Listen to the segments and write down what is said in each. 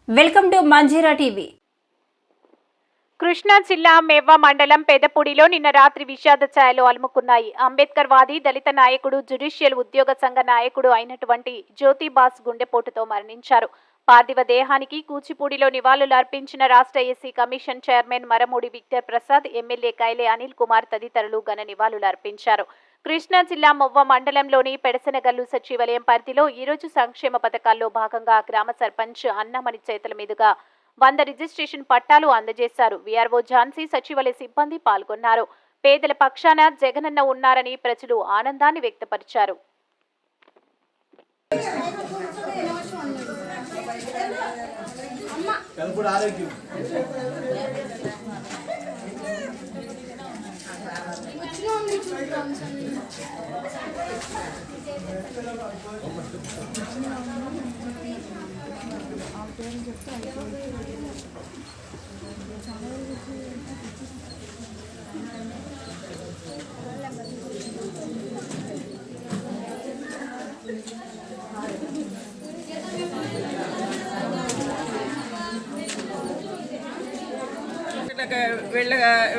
Welcome to Manjeera TV. Krishna జిల్లా మేవ్వ మండలం పెదపూడిలో నిన్న రాత్రి విషాద ఛాయలు అలుముకున్నాయి. అంబేద్కర్ వాది, దళిత నాయకుడు, జ్యుడిషియల్ ఉద్యోగ సంఘ నాయకుడు అయినటువంటి జ్యోతిబాస్ గుండెపోటుతో మరణించారు. పార్థివ దేహానికి కూచిపూడిలో నివాళులు అర్పించిన రాష్ట్ర SC commission chairman Maramudi Victor Prasad, MLA Kaile Anil Kumar తదితరులు ఘన నివాళులు అర్పించారు. కృష్ణా జిల్లా మొవ్వ మండలంలోని పెడసనగల్లు సచివాలయం పరిధిలో ఈరోజు సంక్షేమ పథకాల్లో భాగంగా గ్రామ సర్పంచ్ అన్నమణి చేతుల మీదుగా 100 రిజిస్ట్రేషన్ పట్టాలు అందజేశారు. వీఆర్ఓ ఝాన్సీ, సచివాలయ సిబ్బంది పాల్గొన్నారు. పేదల పక్షాన జగనన్న ఉన్నారని ప్రజలు ఆనందాన్ని వ్యక్తపరిచారు.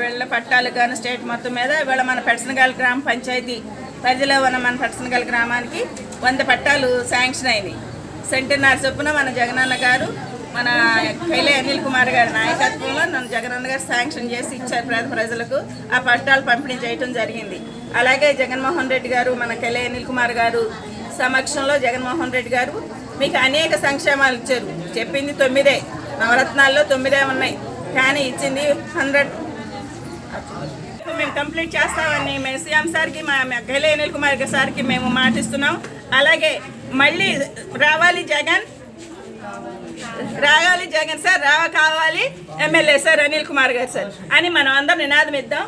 వీళ్ళ పట్టాలు కానీ స్టేట్ మొత్తం మీద ఇవాళ మన పెడసనగల్ గ్రామ పంచాయతీ పరిధిలో ఉన్న మన పెడసనగల్ గ్రామానికి 100 పట్టాలు శాంక్షన్ అయినాయి. సెంటున్నర చొప్పున మన జగనన్న గారు, మన కైలే అనిల్ కుమార్ గారి నాయకత్వంలో నన్ను జగనన్న గారు శాంక్షన్ చేసి ఇచ్చారు. పేద ప్రజలకు ఆ పట్టాలు పంపిణీ చేయడం జరిగింది. అలాగే జగన్మోహన్ రెడ్డి గారు, మన కైలే అనిల్ కుమార్ గారు సమక్షంలో జగన్మోహన్ రెడ్డి గారు మీకు అనేక సంక్షేమాలు ఇచ్చారు. చెప్పింది 9, నవరత్నాల్లో 9 ఉన్నాయి, కానీ ఇచ్చింది 100. మేము కంప్లీట్ చేస్తామని మేము సీఎం సార్కి, మా కైలే అనిల్ కుమార్ సార్కి మేము మాటిస్తున్నాం. అలాగే మళ్ళీ రావాలి జగన్ సార్, కావాలి ఎమ్మెల్యే సార్ అనిల్ కుమార్ గారు సార్ అని మనం అందరం నినాదం ఇద్దాం.